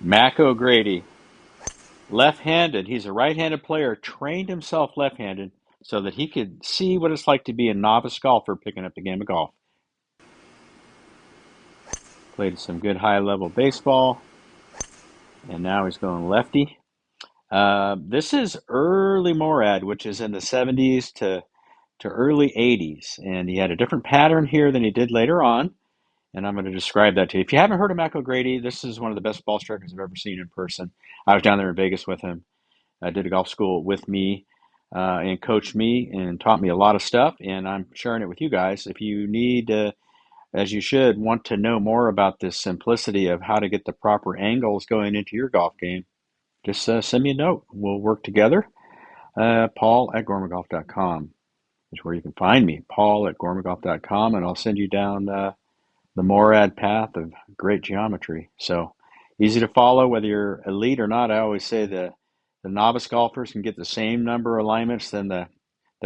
Mac O'Grady, left-handed. He's a right-handed player, trained himself left-handed so that he could see what it's like to be a novice golfer picking up the game of golf. Played some good high-level baseball, and now he's going lefty. This is early Morad, which is in the 70s to early 80s, and he had a different pattern here than he did later on, and I'm going to describe that to you. If you haven't heard of Mac O'Grady, this is one of the best ball strikers I've ever seen in person. I was down there in Vegas with him. Did a golf school with me and coached me and taught me a lot of stuff, and I'm sharing it with you guys. If you need, as you should, want to know more about this simplicity of how to get the proper angles going into your golf game, just send me a note. We'll work together. Paul at gourmetgolf.com is where you can find me, Paul at gourmetgolf.com, and I'll send you down the Morad path of great geometry. So easy to follow, whether you're elite or not. I always say the novice golfers can get the same number of alignments than the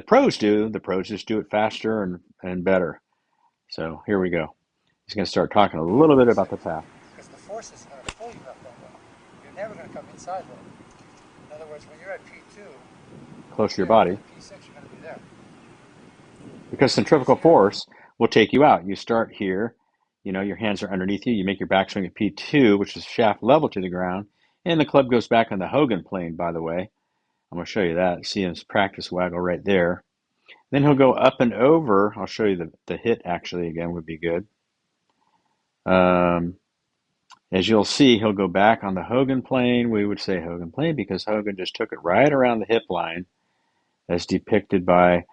pros do. The pros just do it faster and better. So here we go. He's going to start talking a little bit about the path. Because the force is going to pull you up that way. You're never going to come inside though. In other words, when you're at P2, close to your body, P6, you're going to be there. Because centrifugal force will take you out. You start here, your hands are underneath you. You make your backswing at P2, which is shaft level to the ground, and the club goes back on the Hogan plane, by the way. I'm going to show you that. See his practice waggle right there. Then he'll go up and over. I'll show you the hit actually again would be good. As you'll see, he'll go back on the Hogan plane. We would say Hogan plane because Hogan just took it right around the hip line as depicted by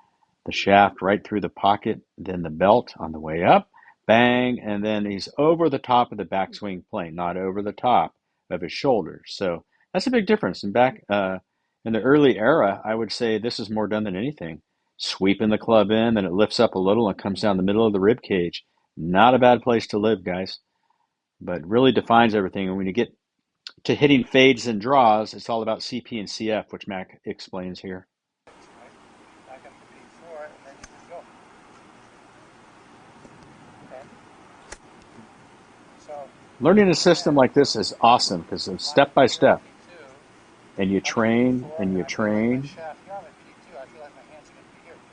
the shaft right through the pocket, then the belt on the way up, bang, and then he's over the top of the backswing plane, not over the top of his shoulders. So that's a big difference. And back in the early era, I would say this is more done than anything. Sweeping the club in, then it lifts up a little and comes down the middle of the rib cage. Not a bad place to live, guys, but really defines everything. And when you get to hitting fades and draws, it's all about CP and CF, which Mac explains here. Back up to P4, and then you can go. Okay. So Learning a system like this is awesome because it's step by step. And you train and you train.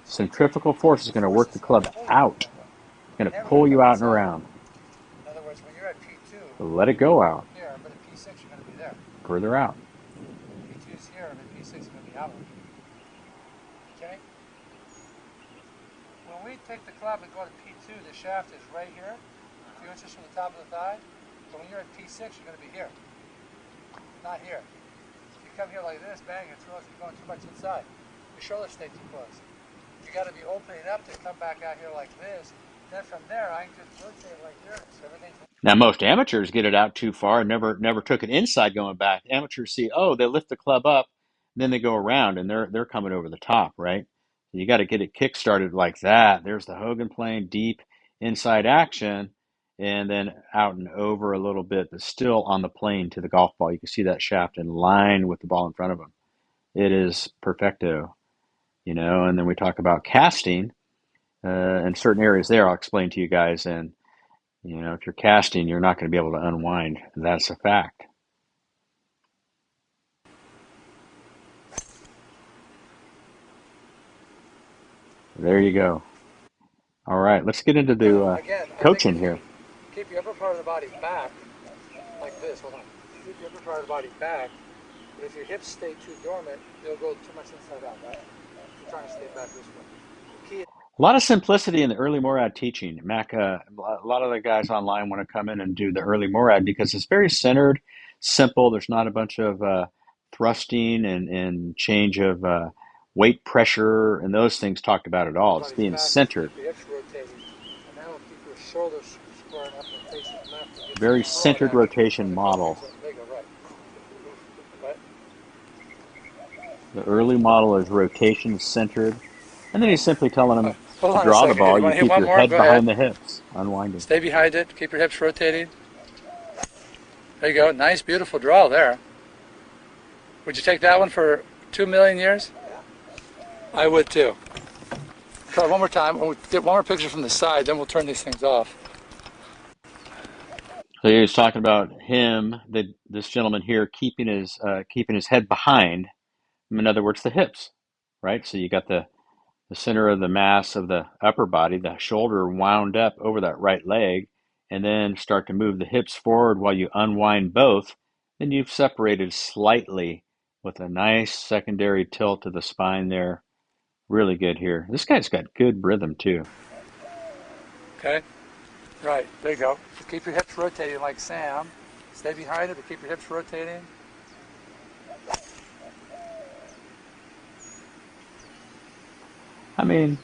Centrifugal force is going to work the club out. It's going to pull you out and around. In other words, when you're at P2, Let it go out. here, but at P6 you're going to be there. Further out. P2 is here, but P6 is going to be out. Okay? When we take the club and go to P2, the shaft is right here, a few inches from the top of the thigh. So when you're at P6, you're going to be here, not here. If you come here like this, bang, it throws, you're going too much inside. Your shoulders stay too close. You got to be opening up to come back out here like this. Then from there, I can just rotate like this. So everything's... Now, most amateurs get it out too far and never took it inside going back. Amateurs see, oh, they lift the club up, and then they go around, and they're coming over the top, right? You got to get it kick-started like that. There's the Hogan plane, deep inside action, and then out and over a little bit, but still on the plane to the golf ball. You can see that shaft in line with the ball in front of him. It is perfecto, and then we talk about casting in certain areas there. I'll explain to you guys, and if you're casting, you're not going to be able to unwind. That's a fact. There you go. All right, let's get into the Again, coaching here. Keep your upper part of the body back, like this. Hold on. Keep your upper part of the body back. But if your hips stay too dormant, they'll go too much inside out, right? You're trying to stay back this way. A lot of simplicity in the early Morad teaching. Mac, a lot of the guys online want to come in and do the early Morad because it's very centered, simple. There's not a bunch of thrusting and change of weight pressure and those things talked about at all. It's being centered. Very centered rotation model. The early model is rotation centered. And then he's simply telling them to draw the ball. You keep your head behind the hips, unwinding. Stay behind it. Keep your hips rotating. There you go. Nice, beautiful draw there. Would you take that one for 2 million years? I would too. Try one more time. We'll get one more picture from the side, then we'll turn these things off. So he was talking about him, this gentleman here, keeping his head behind. In other words, the hips, right? So you got the center of the mass of the upper body, the shoulder wound up over that right leg, and then start to move the hips forward while you unwind both. Then you've separated slightly with a nice secondary tilt to the spine there. Really good here. This guy's got good rhythm too. Okay? Right, there you go. Just keep your hips rotating like Sam. Stay behind it, but keep your hips rotating. I mean,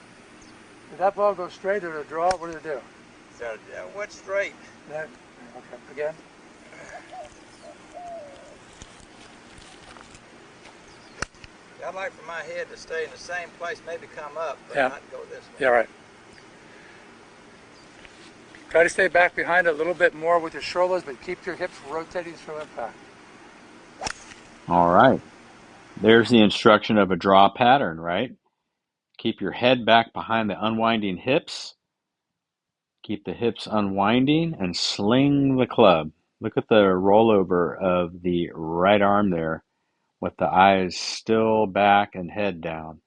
Did that ball go straight or a draw? What did it do? So went straight. That, okay, again. I'd like for my head to stay in the same place, maybe come up, but Yeah. not go this way. Yeah, right. Try to stay back behind it a little bit more with your shoulders, but keep your hips rotating through impact. all right. There's the instruction of a draw pattern, right? Keep your head back behind the unwinding hips. Keep the hips unwinding and sling the club. Look at the rollover of the right arm there with the eyes still back and head down.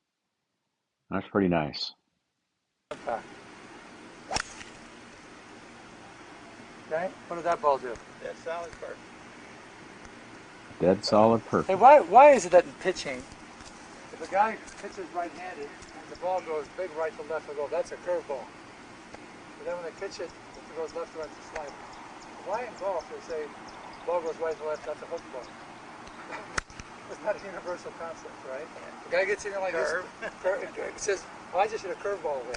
That's pretty nice. Impact. Okay, what did that ball do? That's solid perfect. Dead solid Hey, perfect. why is it that in pitching, if a guy pitches right-handed and the ball goes big right to left, they go, that's a curveball. But then when they pitch it, if it goes left to right, it's a slider. Why in golf they say ball goes right to left, that's a hook ball? It's not a universal concept, right? The guy gets in there like Curve. this, it says, well, I just hit a curveball away.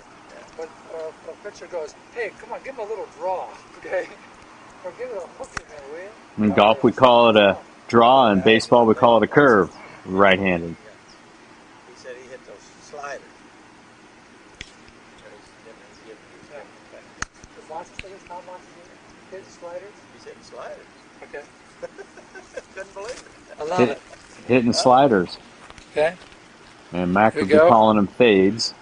But a pitcher goes, hey, come on, give him a little draw, okay? Or give it a hook in there, will you? In golf, we call it a draw. In Yeah, he baseball, we they call it a curve, he said right-handed. he said he hit those sliders. Does Monty say this? How Monty hit sliders? He's hitting sliders. Okay. Couldn't believe it. I love it. Hitting sliders. Okay. And Mac Here would we be go. calling them fades.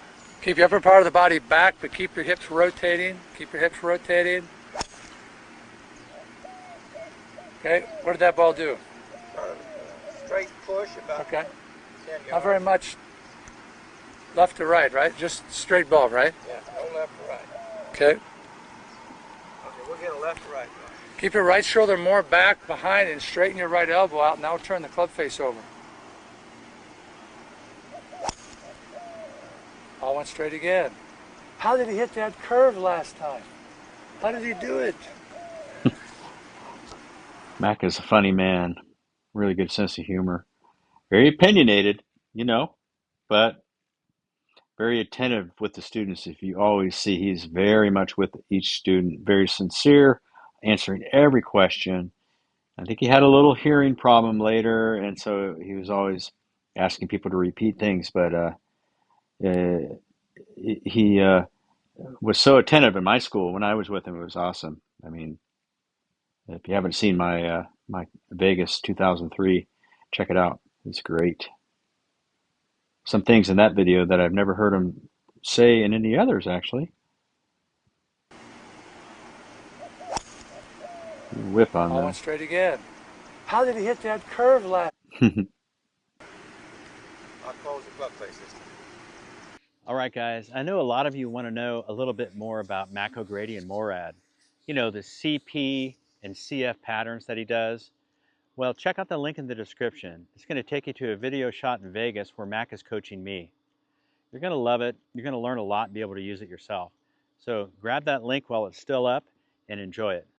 Keep your upper part of the body back, but keep your hips rotating. Keep your hips rotating. Okay. What did that ball do? Sort of a straight push about Okay. 10 yards. Not very much left to right, right? Just straight ball, right? Yeah, no left or right. Okay. Okay, we'll get a left or right one. Keep your right shoulder more back behind and straighten your right elbow out. Now turn the club face over. All went straight again. How did he hit that curve last time? How did he do it? Mac is a funny man. Really good sense of humor. Very opinionated, but very attentive with the students. If you always see, he's very much with each student, very sincere, answering every question. I think he had a little hearing problem later, and so he was always asking people to repeat things, but uh, he was so attentive in my school when I was with him. It was awesome. I mean, if you haven't seen my Vegas 2003, check it out. It's great. Some things in that video that I've never heard him say in any others, actually. Whip on All went straight again. How did he hit that curve last? the. I'll close the club face this time. All right, guys. I know a lot of you want to know a little bit more about Mac O'Grady and Morad. The CP and CF patterns that he does. Well, check out the link in the description. It's going to take you to a video shot in Vegas where Mac is coaching me. You're going to love it. You're going to learn a lot and be able to use it yourself. So grab that link while it's still up and enjoy it.